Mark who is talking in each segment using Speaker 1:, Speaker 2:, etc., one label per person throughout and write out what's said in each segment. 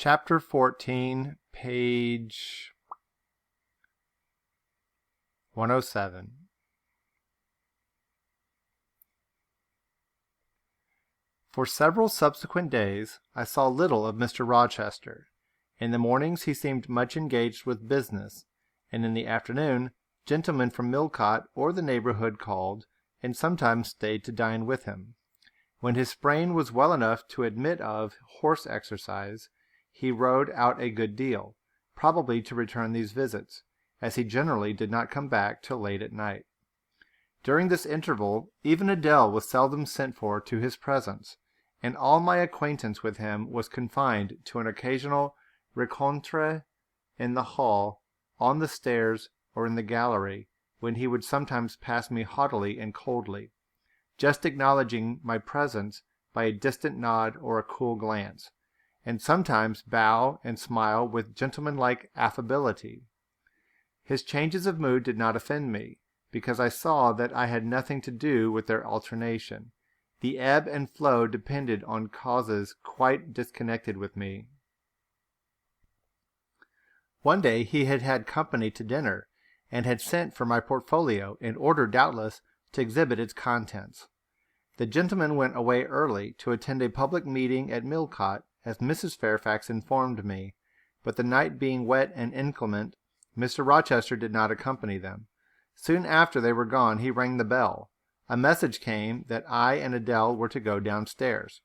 Speaker 1: Chapter 14, page 107. For several subsequent days I saw little of Mr. Rochester. In the mornings he seemed much engaged with business, and in the afternoon gentlemen from Millcote or the neighborhood called, and sometimes stayed to dine with him. When his sprain was well enough to admit of horse exercise, he rode out a good deal, probably to return these visits, as he generally did not come back till late at night. During this interval even Adele was seldom sent for to his presence, and all my acquaintance with him was confined to an occasional rencontre in the hall, on the stairs, or in the gallery, when he would sometimes pass me haughtily and coldly, just acknowledging my presence by a distant nod or a cool glance, and sometimes bow and smile with gentlemanlike affability. His changes of mood did not offend me, because I saw that I had nothing to do with their alternation. The ebb and flow depended on causes quite disconnected with me. One day he had had company to dinner, and had sent for my portfolio, in order, doubtless, to exhibit its contents. The gentleman went away early to attend a public meeting at Millcote, as Mrs. Fairfax informed me, but the night being wet and inclement, Mr. Rochester did not accompany them. Soon after they were gone he rang the bell. A message came that I and Adele were to go downstairs.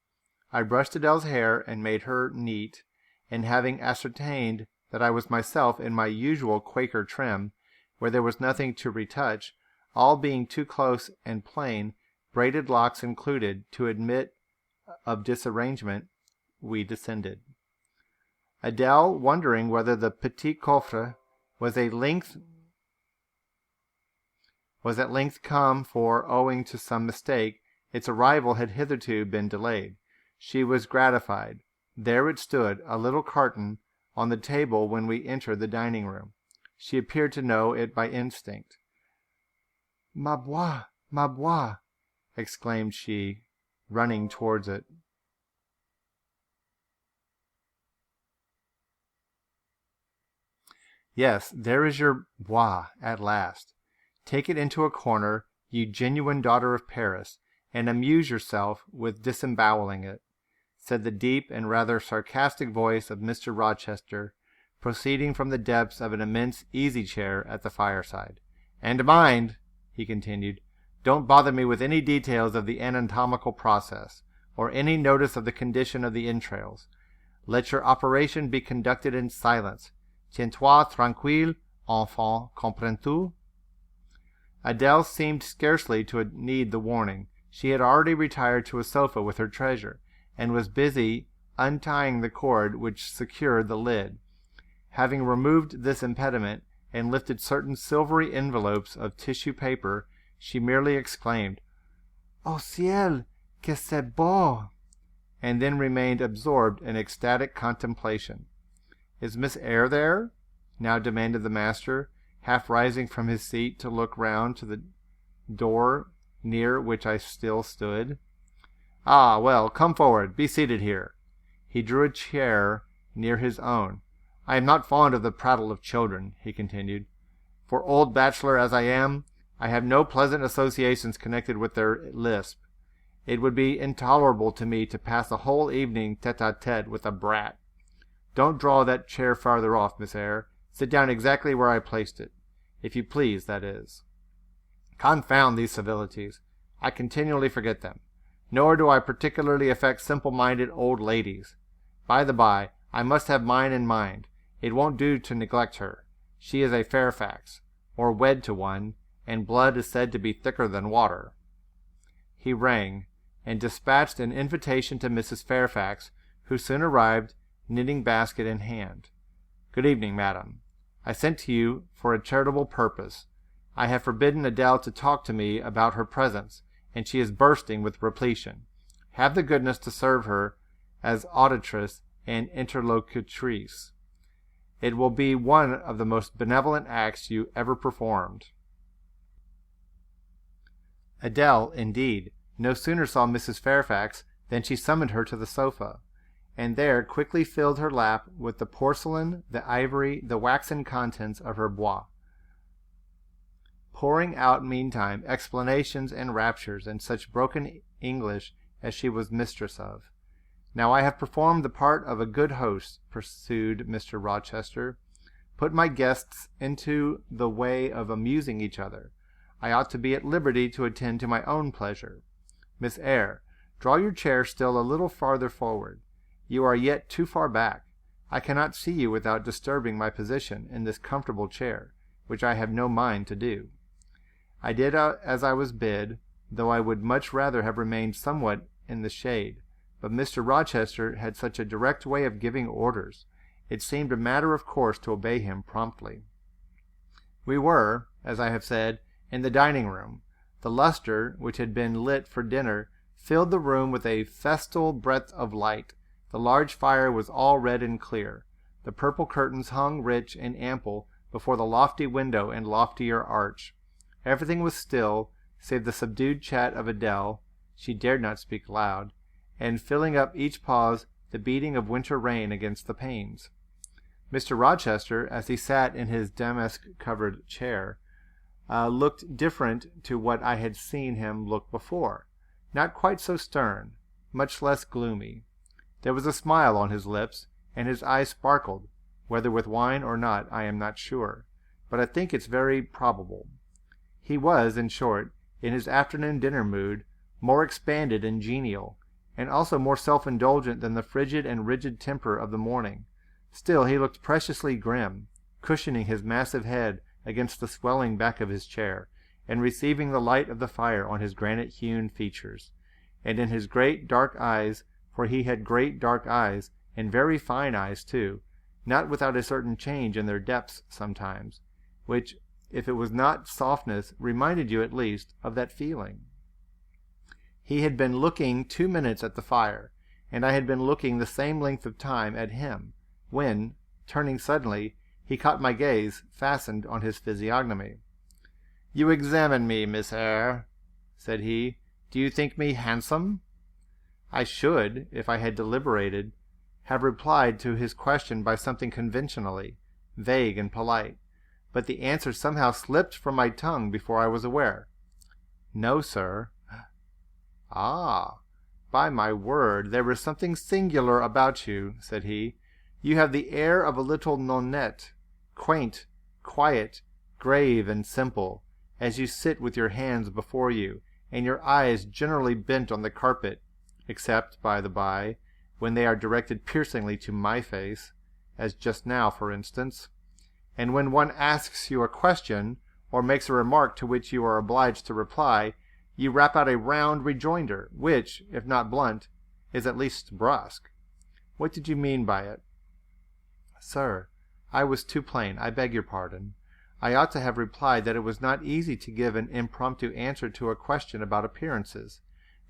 Speaker 1: I brushed Adele's hair and made her neat, and having ascertained that I was myself in my usual Quaker trim, where there was nothing to retouch, all being too close and plain, braided locks included, to admit of disarrangement, we descended. Adele, wondering whether the petit coffre was at length come, for, owing to some mistake, its arrival had hitherto been delayed. She was gratified. There it stood, a little carton, on the table when we entered the dining-room. She appeared to know it by instinct. "Ma bois," exclaimed she, running towards it. "Yes, there is your bois at last. Take it into a corner, you genuine daughter of Paris, and amuse yourself with disemboweling it," said the deep and rather sarcastic voice of Mr. Rochester, proceeding from the depths of an immense easy-chair at the fireside. "And mind," he continued, "don't bother me with any details of the anatomical process, or any notice of the condition of the entrails. Let your operation be conducted in silence. Tiens-toi tranquille, enfant, comprends-tu?" Adele seemed scarcely to need the warning. She had already retired to a sofa with her treasure, and was busy untying the cord which secured the lid. Having removed this impediment, and lifted certain silvery envelopes of tissue paper, she merely exclaimed, "Au ciel, que c'est beau!" and then remained absorbed in ecstatic contemplation. "Is Miss Eyre there?" now demanded the master, half rising from his seat to look round to the door near which I still stood. "Ah, well, come forward, be seated here." He drew a chair near his own. "I am not fond of the prattle of children," he continued. "For old bachelor as I am, I have no pleasant associations connected with their lisp. It would be intolerable to me to pass a whole evening tete-a-tete with a brat. Don't draw that chair farther off, Miss Eyre. Sit down exactly where I placed it, if you please, that is. Confound these civilities. I continually forget them. Nor do I particularly affect simple-minded old ladies. By the by, I must have mine in mind. It won't do to neglect her. She is a Fairfax, or wed to one, and blood is said to be thicker than water." He rang, and dispatched an invitation to Mrs. Fairfax, who soon arrived, knitting basket in hand. "Good evening, madam. I sent to you for a charitable purpose. I have forbidden Adele to talk to me about her presents, and she is bursting with repletion. Have the goodness to serve her as auditress and interlocutrice. It will be one of the most benevolent acts you ever performed." Adele, indeed, no sooner saw Mrs. Fairfax than she summoned her to the sofa, and there quickly filled her lap with the porcelain, the ivory, the waxen contents of her bois, pouring out meantime explanations and raptures in such broken English as she was mistress of. "Now I have performed the part of a good host," pursued Mr. Rochester, "put my guests into the way of amusing each other. I ought to be at liberty to attend to my own pleasure. Miss Eyre, draw your chair still a little farther forward. You are yet too far back. I cannot see you without disturbing my position in this comfortable chair, which I have no mind to do." I did as I was bid, though I would much rather have remained somewhat in the shade, but Mr. Rochester had such a direct way of giving orders, it seemed a matter of course to obey him promptly. We were, as I have said, in the dining room. The lustre, which had been lit for dinner, filled the room with a festal breadth of light. The large fire was all red and clear. The purple curtains hung rich and ample before the lofty window and loftier arch. Everything was still, save the subdued chat of Adele, she dared not speak loud, and filling up each pause the beating of winter rain against the panes. Mr. Rochester, as he sat in his damask-covered chair, looked different to what I had seen him look before, not quite so stern, much less gloomy. There was a smile on his lips, and his eyes sparkled, whether with wine or not I am not sure, but I think it's very probable. He was, in short, in his afternoon dinner mood, more expanded and genial, and also more self-indulgent than the frigid and rigid temper of the morning. Still he looked preciously grim, cushioning his massive head against the swelling back of his chair, and receiving the light of the fire on his granite-hewn features, and in his great dark eyes, for he had great dark eyes, and very fine eyes too, not without a certain change in their depths sometimes, which, if it was not softness, reminded you at least of that feeling. He had been looking 2 minutes at the fire, and I had been looking the same length of time at him, when, turning suddenly, he caught my gaze fastened on his physiognomy. "You examine me, Miss Eyre," said he. "Do you think me handsome?" I should, if I had deliberated, have replied to his question by something conventionally vague and polite, but the answer somehow slipped from my tongue before I was aware. "No, sir." "Ah, by my word, there is something singular about you," said he. "You have the air of a little nonnette, quaint, quiet, grave, and simple, as you sit with your hands before you, and your eyes generally bent on the carpet, except, by the by, when they are directed piercingly to my face, as just now, for instance. And when one asks you a question, or makes a remark to which you are obliged to reply, you rap out a round rejoinder, which, if not blunt, is at least brusque. What did you mean by it?" "Sir, I was too plain. I beg your pardon. I ought to have replied that it was not easy to give an impromptu answer to a question about appearances,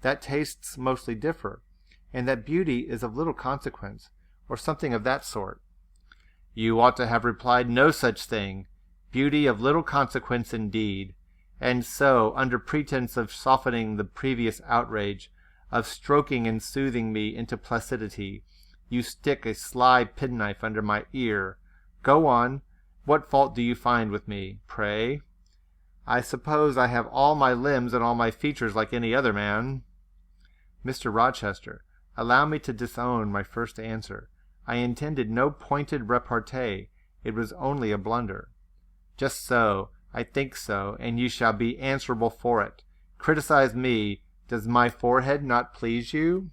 Speaker 1: that tastes mostly differ, and that beauty is of little consequence, or something of that sort." "You ought to have replied no such thing. Beauty of little consequence indeed. And so, under pretense of softening the previous outrage, of stroking and soothing me into placidity, you stick a sly penknife under my ear. Go on. What fault do you find with me, pray?" "I suppose I have all my limbs and all my features like any other man." "Mr. Rochester, allow me to disown my first answer. I intended no pointed repartee. It was only a blunder." "Just so. I think so, and you shall be answerable for it. Criticize me. Does my forehead not please you?"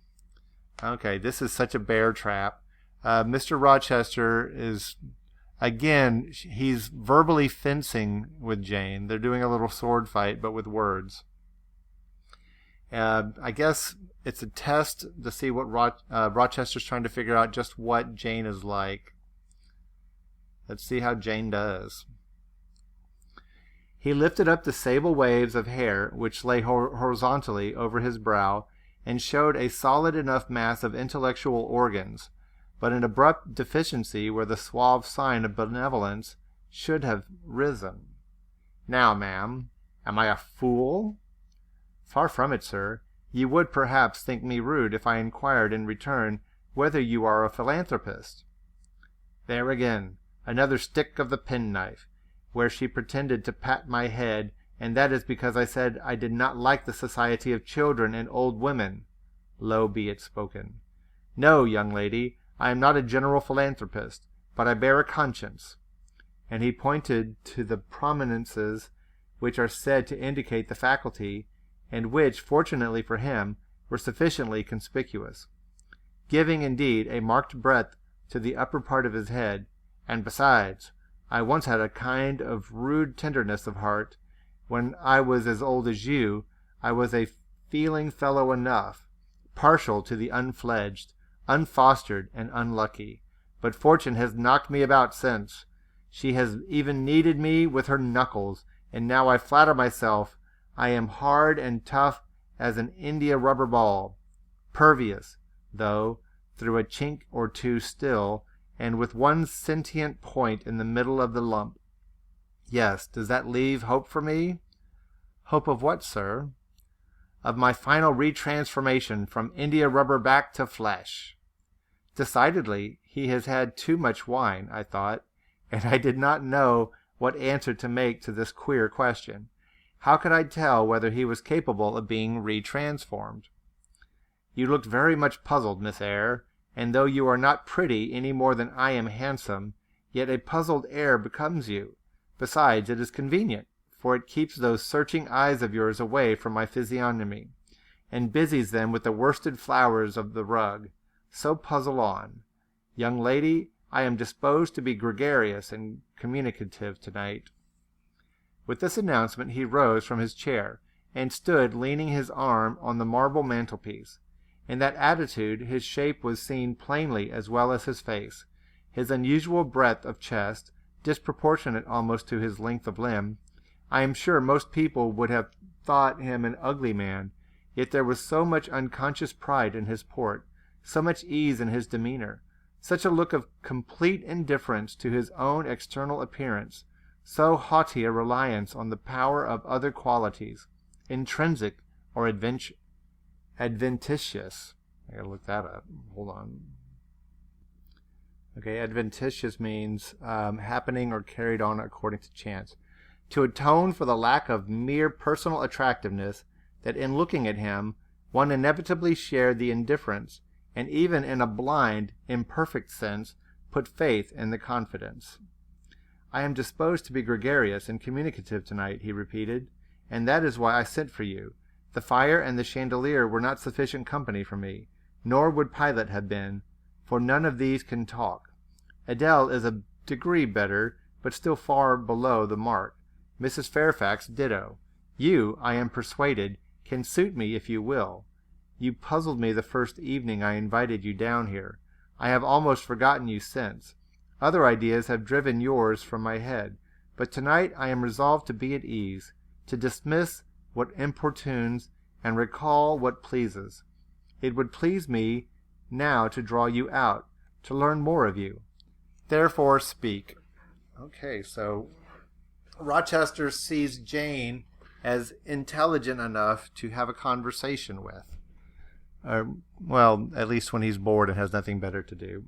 Speaker 1: Okay, this is such a bear trap. Mr. Rochester is, again, he's verbally fencing with Jane. They're doing a little sword fight, but with words. I guess it's a test to see what Rochester's trying to figure out just what Jane is like. Let's see how Jane does. He lifted up the sable waves of hair which lay horizontally over his brow, and showed a solid enough mass of intellectual organs, but an abrupt deficiency where the suave sign of benevolence should have risen. "Now, ma'am, am I a fool?" "Far from it, sir. You would perhaps think me rude if I inquired in return whether you are a philanthropist." There again, another stick of the penknife, where she pretended to pat my head, and that is because I said I did not like the society of children and old women. Low be it spoken. "No, young lady, I am not a general philanthropist, but I bear a conscience." And he pointed to the prominences which are said to indicate the faculty, and which, fortunately for him, were sufficiently conspicuous, giving indeed a marked breadth to the upper part of his head. "And besides, I once had a kind of rude tenderness of heart. When I was as old as you, I was a feeling fellow enough, partial to the unfledged, unfostered, and unlucky. But fortune has knocked me about since. She has even kneaded me with her knuckles, and now I flatter myself I am hard and tough as an india-rubber ball, pervious, though, through a chink or two still, and with one sentient point in the middle of the lump. Yes, does that leave hope for me?" "Hope of what, sir?" "Of my final retransformation from india-rubber back to flesh." Decidedly, he has had too much wine, I thought, and I did not know what answer to make to this queer question. How could I tell whether he was capable of being retransformed? "You looked very much puzzled, Miss Eyre, and though you are not pretty any more than I am handsome, yet a puzzled air becomes you. Besides, it is convenient, for it keeps those searching eyes of yours away from my physiognomy, and busies them with the worsted flowers of the rug. So puzzle on. Young lady, I am disposed to be gregarious and communicative tonight." With this announcement he rose from his chair, and stood leaning his arm on the marble mantelpiece. In that attitude his shape was seen plainly as well as his face. His unusual breadth of chest, disproportionate almost to his length of limb. I am sure most people would have thought him an ugly man, yet there was so much unconscious pride in his port, so much ease in his demeanor, such a look of complete indifference to his own external appearance, so haughty a reliance on the power of other qualities, intrinsic or adventitious. I gotta look that up. Hold on. Okay, adventitious means happening or carried on according to chance. To atone for the lack of mere personal attractiveness, that in looking at him, one inevitably shared the indifference, and even in a blind, imperfect sense, put faith in the confidence. "I am disposed to be gregarious and communicative tonight," he repeated, "and that is why I sent for you. The fire and the chandelier were not sufficient company for me, nor would Pilate have been, for none of these can talk. Adele is a degree better, but still far below the mark. Mrs. Fairfax ditto. You, I am persuaded, can suit me if you will. You puzzled me the first evening I invited you down here. I have almost forgotten you since. Other ideas have driven yours from my head, but tonight I am resolved to be at ease, to dismiss what importunes and recall what pleases. It would please me now to draw you out, to learn more of you. Therefore speak." Okay, so Rochester sees Jane as intelligent enough to have a conversation with. Well, at least when he's bored and has nothing better to do.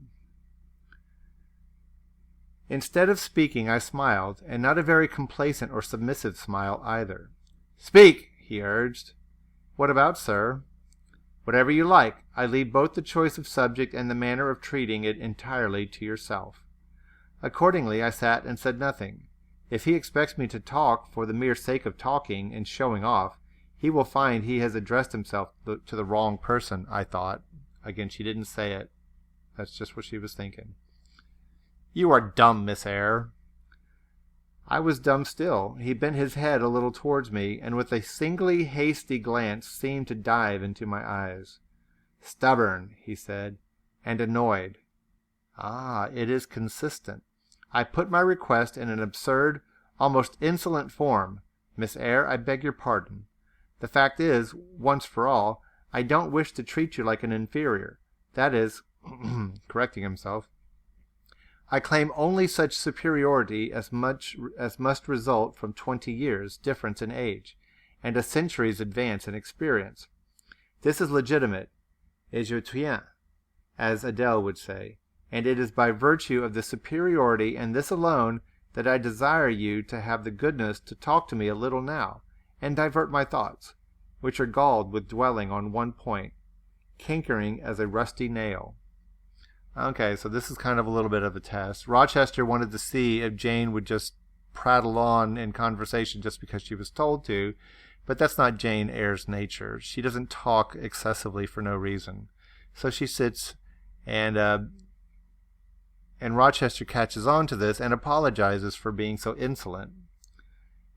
Speaker 1: Instead of speaking, I smiled, and not a very complacent or submissive smile either. "Speak," he urged. "What about, sir?" "Whatever you like. I leave both the choice of subject and the manner of treating it entirely to yourself." Accordingly, I sat and said nothing. If he expects me to talk for the mere sake of talking and showing off, he will find he has addressed himself to the wrong person, I thought. Again, she didn't say it. That's just what she was thinking. "You are dumb, Miss Eyre." I was dumb still. He bent his head a little towards me, and with a singly hasty glance seemed to dive into my eyes. "Stubborn," he said, "and annoyed. Ah, it is consistent. I put my request in an absurd, almost insolent form. Miss Eyre, I beg your pardon. The fact is, once for all, I don't wish to treat you like an inferior. That is," correcting himself, "I claim only such superiority as must result from 20 years' difference in age, and a century's advance in experience. This is legitimate, et je tiens. as Adele would say, and it is by virtue of the superiority and this alone that I desire you to have the goodness to talk to me a little now, and divert my thoughts, which are galled with dwelling on one point, cankering as a rusty nail. Okay, so this is kind of a little bit of a test. Rochester wanted to see if Jane would just prattle on in conversation just because she was told to, but that's not Jane Eyre's nature. She doesn't talk excessively for no reason. So she sits, and Rochester catches on to this and apologizes for being so insolent.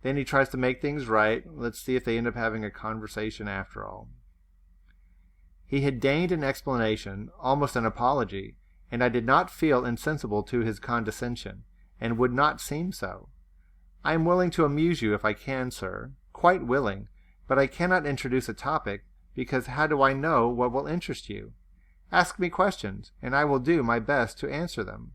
Speaker 1: Then he tries to make things right. Let's see if they end up having a conversation after all. He had deigned an explanation, almost an apology, and I did not feel insensible to his condescension, and would not seem so. I am willing to amuse you if I can, sir, quite willing, but I cannot introduce a topic, because how do I know what will interest you? Ask me questions, and I will do my best to answer them.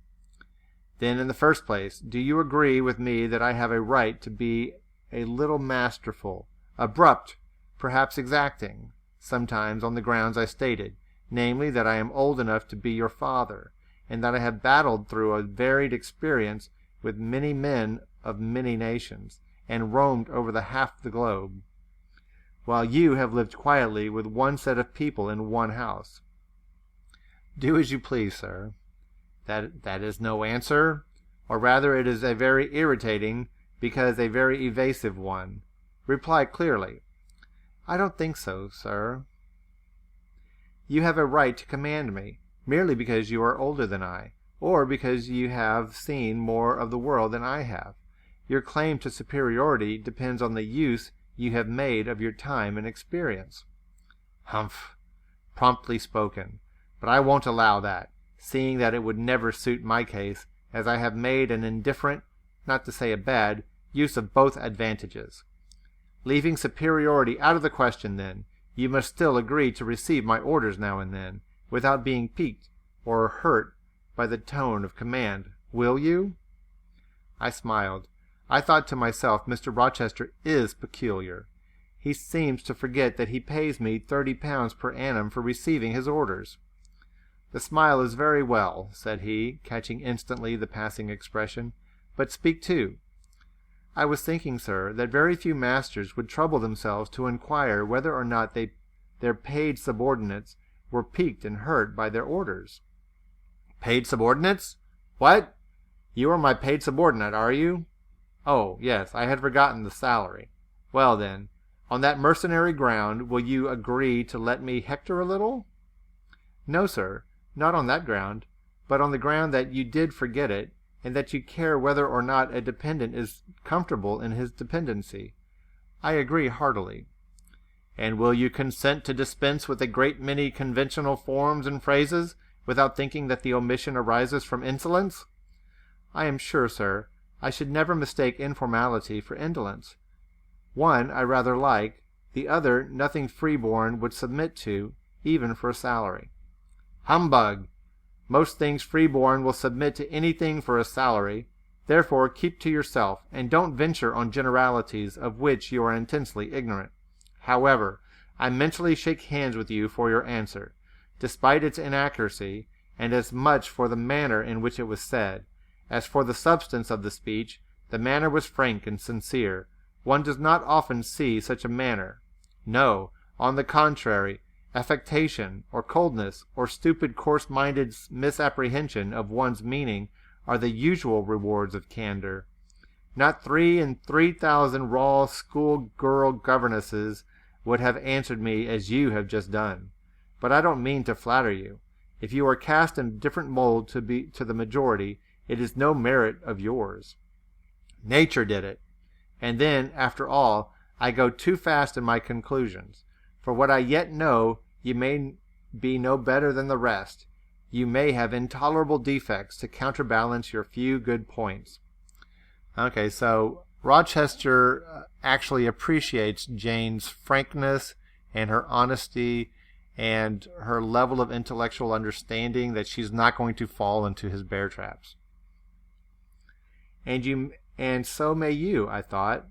Speaker 1: Then, in the first place, do you agree with me that I have a right to be a little masterful, abrupt, perhaps exacting, sometimes on the grounds I stated, namely that I am old enough to be your father, and that I have battled through a varied experience with many men of many nations, and roamed over the half the globe, while you have lived quietly with one set of people in one house? Do as you please, sir. That is no answer, or rather it is a very irritating, because a very evasive one. Reply clearly. I don't think so, sir. You have a right to command me, merely because you are older than I, or because you have seen more of the world than I have. Your claim to superiority depends on the use you have made of your time and experience. Humph! Promptly spoken, but I won't allow that, seeing that it would never suit my case, as I have made an indifferent, not to say a bad, use of both advantages. Leaving superiority out of the question, then, you must still agree to receive my orders now and then, without being piqued or hurt by the tone of command. Will you? I smiled. I thought to myself, Mr. Rochester is peculiar. He seems to forget that he pays me £30 per annum for receiving his orders. The smile is very well, said he, catching instantly the passing expression, but speak too. I was thinking, sir, that very few masters would trouble themselves to inquire whether or not their paid subordinates were piqued and hurt by their orders. Paid subordinates? What? You are my paid subordinate, are you? Oh, yes, I had forgotten the salary. Well, then, on that mercenary ground, will you agree to let me hector a little? No, sir, not on that ground, but on the ground that you did forget it, and that you care whether or not a dependent is comfortable in his dependency. I agree heartily. And will you consent to dispense with a great many conventional forms and phrases, without thinking that the omission arises from insolence? I am sure, sir, I should never mistake informality for indolence. One I rather like, the other nothing freeborn would submit to, even for a salary. Humbug! Most things freeborn will submit to anything for a salary. Therefore keep to yourself, and don't venture on generalities of which you are intensely ignorant. However, I mentally shake hands with you for your answer, despite its inaccuracy, and as much for the manner in which it was said. As for the substance of the speech, the manner was frank and sincere. One does not often see such a manner. No, on the contrary, affectation, or coldness, or stupid coarse-minded misapprehension of one's meaning are the usual rewards of candor. Not 3,000 raw school-girl governesses would have answered me as you have just done. But I don't mean to flatter you. If you are cast in a different mold to the majority, it is no merit of yours. Nature did it. And then, after all, I go too fast in my conclusions. For what I yet know, you may be no better than the rest. You may have intolerable defects to counterbalance your few good points. Okay, so Rochester actually appreciates Jane's frankness and her honesty and her level of intellectual understanding, that she's not going to fall into his bear traps. And so may you, I thought.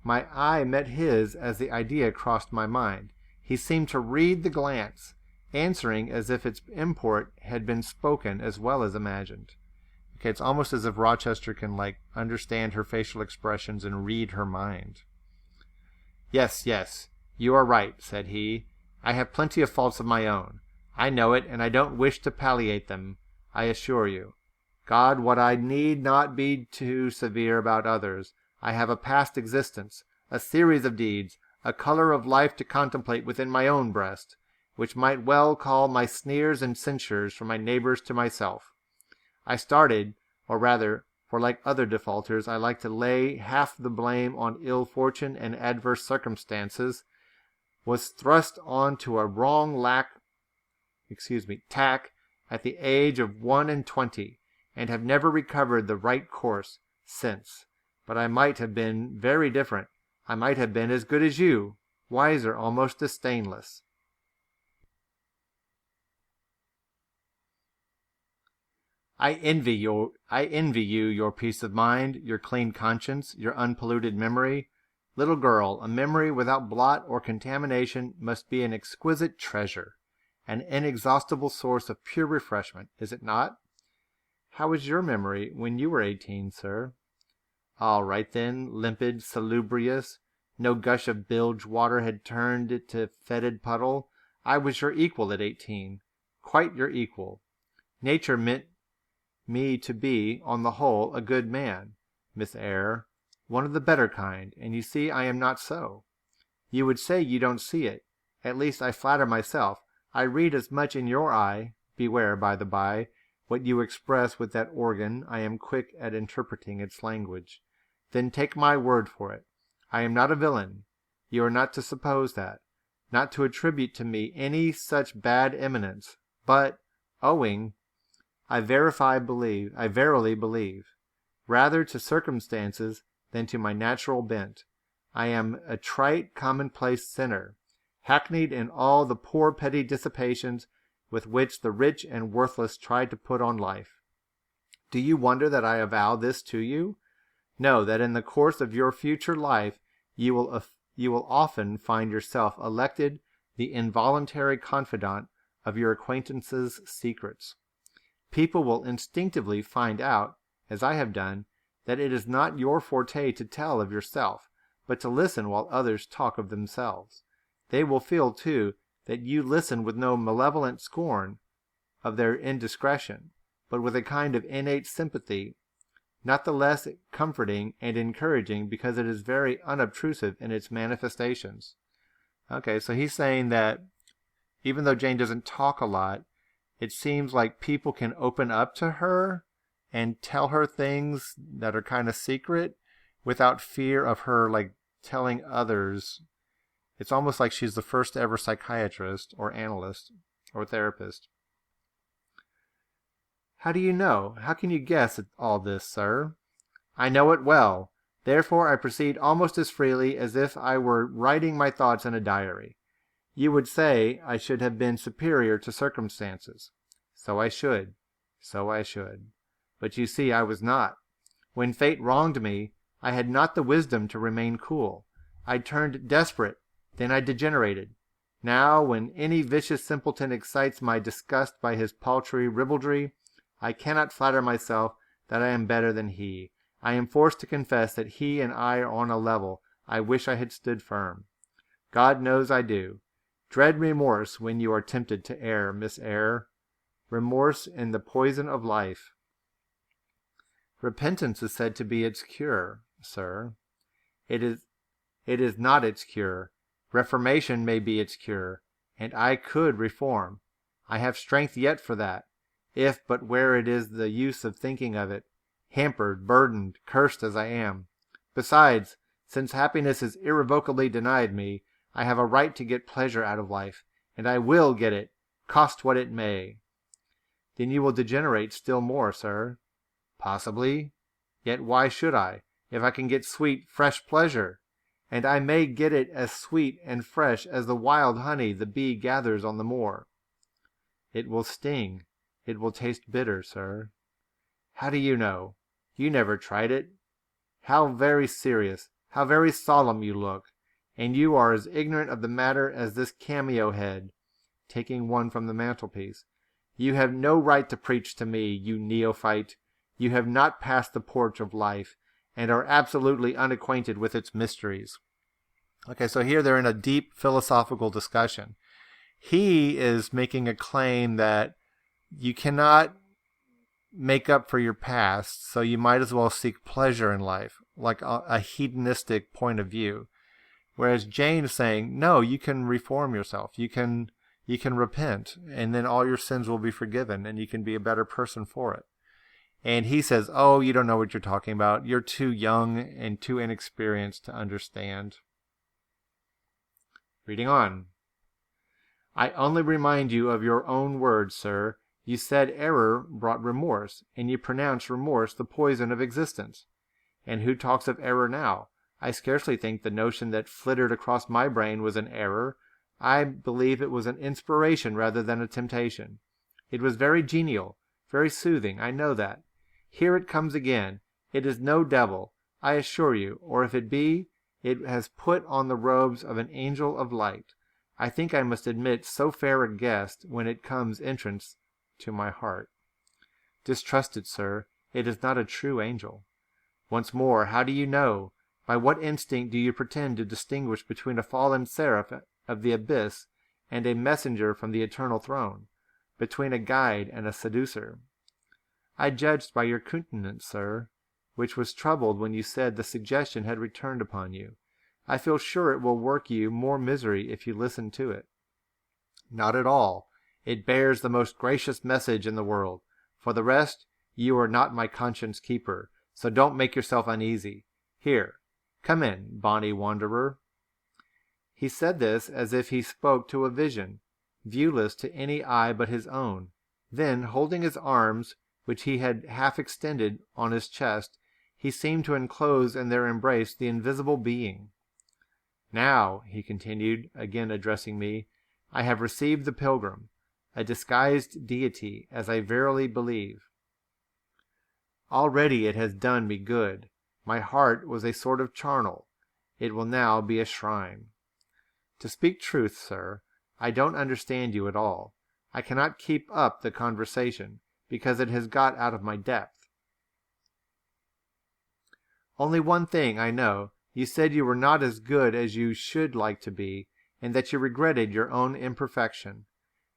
Speaker 1: My eye met his as the idea crossed my mind. He seemed to read the glance, answering as if its import had been spoken as well as imagined. Okay, it's almost as if Rochester can, understand her facial expressions and read her mind. Yes, you are right, said he. I have plenty of faults of my own. I know it, and I don't wish to palliate them, I assure you. God, what I need not be too severe about others. I have a past existence, a series of deeds, a color of life to contemplate within my own breast, which might well call my sneers and censures from my neighbors to myself. I started, or rather, for like other defaulters, I like to lay half the blame on ill fortune and adverse circumstances, was thrust on to a wrong tack at the age of 21, and have never recovered the right course since. But I might have been very different. I might have been as good as you, wiser, almost disdainless. I envy you your peace of mind, your clean conscience, your unpolluted memory. Little girl, a memory without blot or contamination must be an exquisite treasure, an inexhaustible source of pure refreshment, is it not? How was your memory when you were 18, sir? All right then, limpid, salubrious. No gush of bilge water had turned it to fetid puddle. I was your equal at 18, quite your equal. Nature meant me to be, on the whole, a good man, Miss Eyre, one of the better kind, and you see I am not so. You would say you don't see it. At least I flatter myself. I read as much in your eye, beware, by the by, what you express with that organ. I am quick at interpreting its language. Then take my word for it. I am not a villain. You are not to suppose that, not to attribute to me any such bad eminence, but owing, I verily believe, rather to circumstances than to my natural bent. I am a trite, commonplace sinner, hackneyed in all the poor petty dissipations with which the rich and worthless try to put on life. Do you wonder that I avow this to you? Know that in the course of your future life you will often find yourself elected the involuntary confidant of your acquaintances' secrets. People will instinctively find out, as I have done, that it is not your forte to tell of yourself, but to listen while others talk of themselves. They will feel, too, that you listen with no malevolent scorn of their indiscretion, but with a kind of innate sympathy, not the less comforting and encouraging because it is very unobtrusive in its manifestations. Okay, so he's saying that even though Jane doesn't talk a lot, it seems like people can open up to her and tell her things that are kind of secret without fear of her telling others. It's almost like she's the first ever psychiatrist or analyst or therapist. How do you know? How can you guess at all this, sir? I know it well. Therefore I proceed almost as freely as if I were writing my thoughts in a diary. You would say I should have been superior to circumstances. So I should. But you see I was not. When fate wronged me, I had not the wisdom to remain cool. I turned desperate, then I degenerated. Now, when any vicious simpleton excites my disgust by his paltry ribaldry, I cannot flatter myself that I am better than he. I am forced to confess that he and I are on a level. I wish I had stood firm. God knows I do. Dread remorse when you are tempted to err, Miss Eyre. Remorse in the poison of life. Repentance is said to be its cure, sir. It is not its cure. Reformation may be its cure, and I could reform. I have strength yet for that, if but where it is the use of thinking of it, hampered, burdened, cursed as I am. Besides, since happiness is irrevocably denied me, I have a right to get pleasure out of life, and I will get it, cost what it may. Then you will degenerate still more, sir. Possibly. Yet why should I, if I can get sweet, fresh pleasure? And I may get it as sweet and fresh as the wild honey the bee gathers on the moor. It will sting. It will taste bitter, sir. How do you know? You never tried it. How very serious, how very solemn you look, and you are as ignorant of the matter as this cameo head. taking one from the mantelpiece. "You have no right to preach to me, you neophyte. You have not passed the porch of life, and are absolutely unacquainted with its mysteries." Okay, so here they're in a deep philosophical discussion. He is making a claim that you cannot make up for your past, so you might as well seek pleasure in life, like a hedonistic point of view. Whereas Jane is saying, no, you can reform yourself. You can repent, and then all your sins will be forgiven, and you can be a better person for it. And he says, oh, you don't know what you're talking about. You're too young and too inexperienced to understand. Reading on. "I only remind you of your own words, sir. You said error brought remorse, and you pronounced remorse the poison of existence. And who talks of error now? I scarcely think the notion that flittered across my brain was an error. I believe it was an inspiration rather than a temptation. It was very genial, very soothing, I know that. Here it comes again. It is no devil, I assure you, or if it be, it has put on the robes of an angel of light. I think I must admit so fair a guest when it comes entrance to my heart. Distrust it, sir. It is not a true angel. Once more, how do you know? By what instinct do you pretend to distinguish between a fallen seraph of the abyss and a messenger from the eternal throne, between a guide and a seducer? I judged by your countenance, sir, which was troubled when you said the suggestion had returned upon you. I feel sure it will work you more misery if you listen to it. Not at all. It bears the most gracious message in the world. For the rest, you are not my conscience keeper, so don't make yourself uneasy. Here, come in, bonny wanderer." He said this as if he spoke to a vision, viewless to any eye but his own. Then, holding his arms, which he had half extended, on his chest, he seemed to enclose in their embrace the invisible being. "Now," he continued, again addressing me, "I have received the pilgrim, a disguised deity, as I verily believe. Already it has done me good. My heart was a sort of charnel. It will now be a shrine. To speak truth, sir, I don't understand you at all. I cannot keep up the conversation, because it has got out of my depth. Only one thing I know. You said you were not as good as you should like to be, and that you regretted your own imperfection.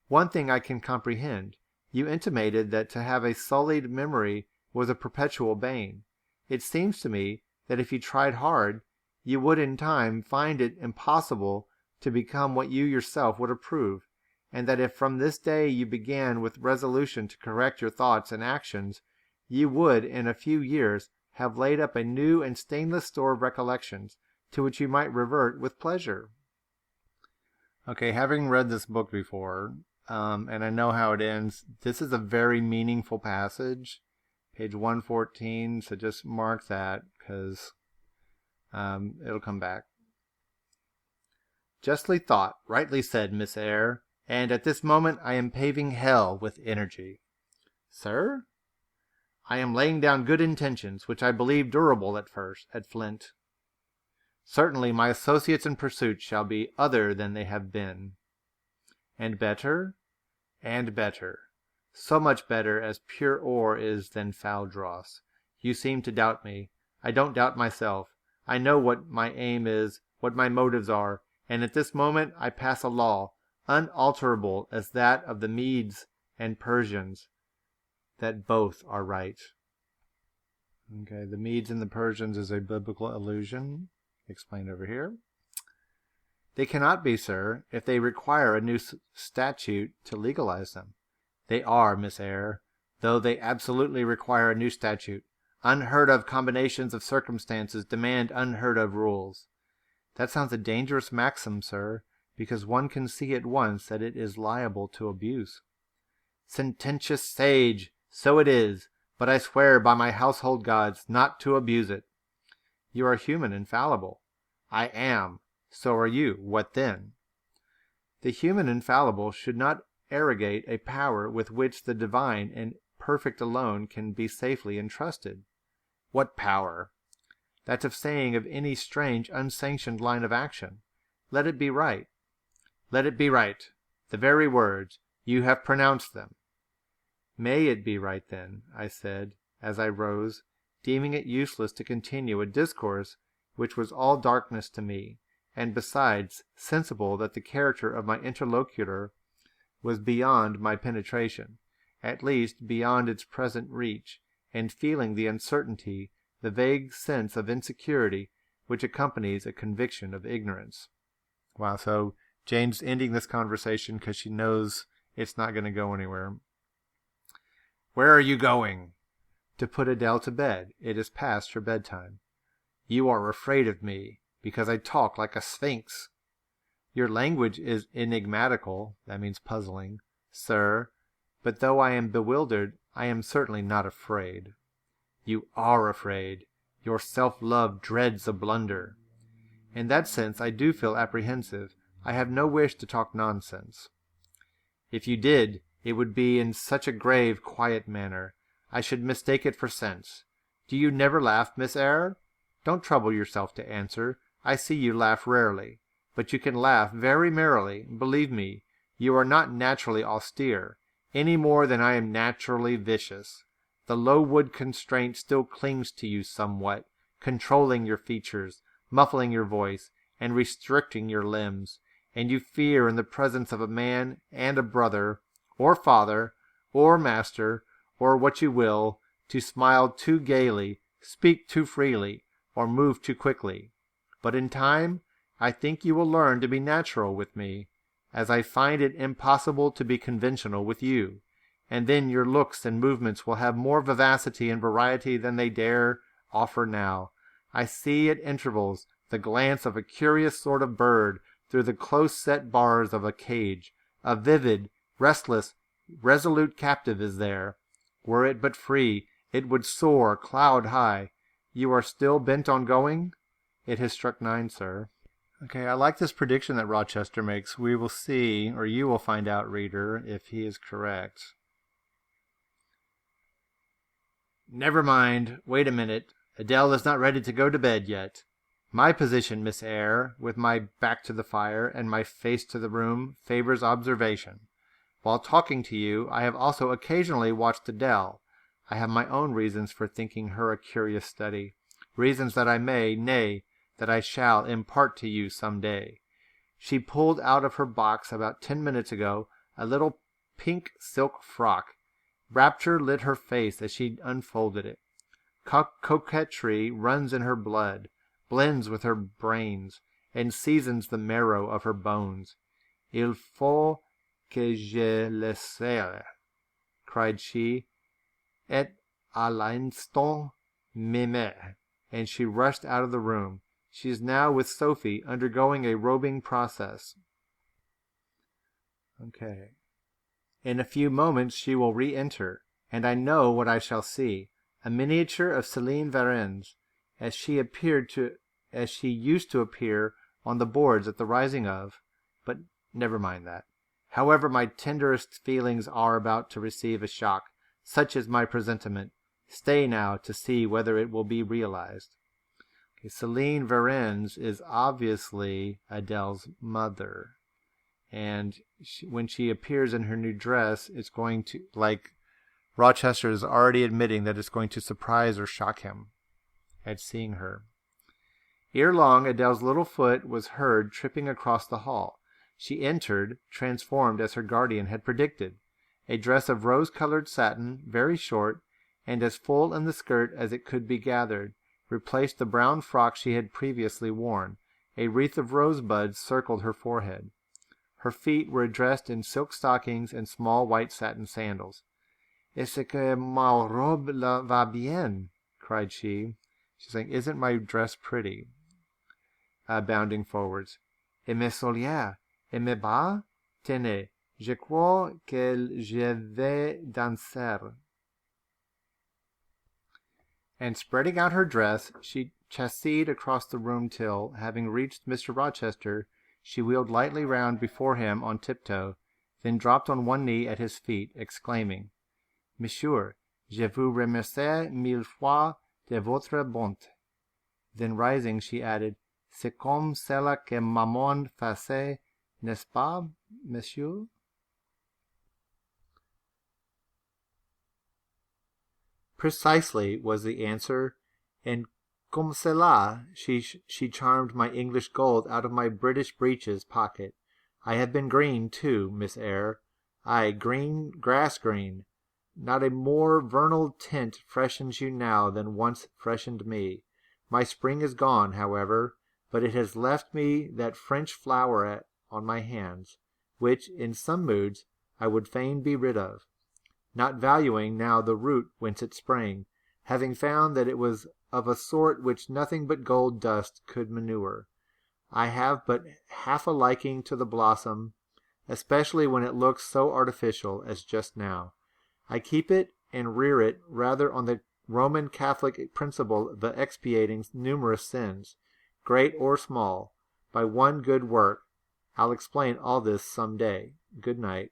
Speaker 1: One thing I can comprehend. You intimated that to have a sullied memory was a perpetual bane. It seems to me that if you tried hard, you would in time find it impossible to become what you yourself would approve, and that if from this day you began with resolution to correct your thoughts and actions, you would in a few years have laid up a new and stainless store of recollections, to which you might revert with pleasure. Okay, having read this book before, and I know how it ends, this is a very meaningful passage, page 114, so just mark that, because it'll come back. "Justly thought, rightly said, Miss Eyre, and at this moment I am paving hell with energy." "Sir?" "I am laying down good intentions, which I believe durable at Flint. Certainly my associates in pursuit shall be other than they have been." "And better?" "And better. So much better as pure ore is than foul dross. You seem to doubt me. I don't doubt myself. I know what my aim is, what my motives are, and at this moment I pass a law, unalterable as that of the Medes and Persians, that both are right." Okay, the Medes and the Persians is a biblical allusion, explained over here. "They cannot be, sir, if they require a new statute to legalize them." "They are, Miss Eyre, though they absolutely require a new statute. Unheard of combinations of circumstances demand unheard of rules." "That sounds a dangerous maxim, sir, because one can see at once that it is liable to abuse." "Sententious sage, so it is, but I swear by my household gods not to abuse it." "You are human and fallible." "I am. So are you. What then?" "The human and fallible should not arrogate a power with which the divine and perfect alone can be safely entrusted." "What power?" "That of saying of any strange, unsanctioned line of action, 'Let it be right.'" "Let it be right. The very words. You have pronounced them." "May it be right then," I said, as I rose, deeming it useless to continue a discourse which was all darkness to me, and besides sensible that the character of my interlocutor was beyond my penetration, at least beyond its present reach, and feeling the uncertainty, the vague sense of insecurity which accompanies a conviction of ignorance. Wow, so Jane's ending this conversation because she knows it's not going to go anywhere. "Where are you going?" "To put Adele to bed. It is past her bedtime." "You are afraid of me, because I talk like a sphinx." "Your language is enigmatical," that means puzzling, "sir, but though I am bewildered, I am certainly not afraid." "You are afraid. Your self-love dreads a blunder." "In that sense I do feel apprehensive. I have no wish to talk nonsense." "If you did, it would be in such a grave, quiet manner. I should mistake it for sense. Do you never laugh, Miss Eyre? Don't trouble yourself to answer. I see you laugh rarely. But you can laugh very merrily. Believe me, you are not naturally austere, any more than I am naturally vicious. The low wood constraint still clings to you somewhat, controlling your features, muffling your voice, and restricting your limbs, and you fear in the presence of a man and a brother, or father, or master, or what you will, to smile too gaily, speak too freely, or move too quickly. But in time, I think you will learn to be natural with me, as I find it impossible to be conventional with you, and then your looks and movements will have more vivacity and variety than they dare offer now. I see at intervals the glance of a curious sort of bird through the close-set bars of a cage. A vivid, restless, resolute captive is there. Were it but free, it would soar cloud-high. You are still bent on going? It has struck 9, sir. Okay, I like this prediction that Rochester makes. We will see, or you will find out, reader, if he is correct. Never mind. Wait a minute. Adele is not ready to go to bed yet. My position, Miss Eyre, with my back to the fire and my face to the room, favors observation. While talking to you, I have also occasionally watched Adele. I have my own reasons for thinking her a curious study, reasons that I may, nay, that I shall impart to you some day. She pulled out of her box about 10 minutes ago a little pink silk frock. Rapture lit her face as she unfolded it. Coquetry runs in her blood, blends with her brains, and seasons the marrow of her bones. Il faut que je le serre, cried she, et à l'instant même, and she rushed out of the room. She is now with Sophie, undergoing a robing process. Okay. In a few moments she will re-enter, and I know what I shall see. A miniature of Céline Varens, as she used to appear on the boards at the rising of, but never mind that. However, my tenderest feelings are about to receive a shock. Such is my presentiment. Stay now to see whether it will be realized. Okay, Céline Varens is obviously Adele's mother. And when she appears in her new dress, it's going to, like, Rochester is already admitting that it's going to surprise or shock him at seeing her. Ere long, Adele's little foot was heard tripping across the hall. She entered, transformed as her guardian had predicted. A dress of rose-colored satin, very short, and as full in the skirt as it could be gathered, replaced the brown frock she had previously worn. A wreath of rosebuds circled her forehead. Her feet were dressed in silk stockings and small white satin sandals. "Est-ce que ma robe va bien?" cried she. She's saying, "Isn't my dress pretty?" Bounding forwards. "Et mes souliers? Et mes bas? Tenez, je crois que je vais danser." And spreading out her dress, she chassed across the room till, having reached Mr. Rochester, she wheeled lightly round before him on tiptoe, then dropped on one knee at his feet, exclaiming, "Monsieur, je vous remercie mille fois de votre bonté." Then rising, she added, "C'est comme cela que maman faisait, n'est-ce pas, monsieur?" Precisely, was the answer, and comme cela she charmed my English gold out of my British breeches pocket. I have been green, too, Miss Eyre. Ay, green, grass green. Not a more vernal tint freshens you now than once freshened me. My spring is gone, however, but it has left me that French floweret on my hands, which, in some moods, I would fain be rid of, not valuing now the root whence it sprang, having found that it was of a sort which nothing but gold dust could manure. I have but half a liking to the blossom, especially when it looks so artificial as just now. I keep it and rear it rather on the Roman Catholic principle of expiating numerous sins, great or small, by one good work. I'll explain all this some day. Good night.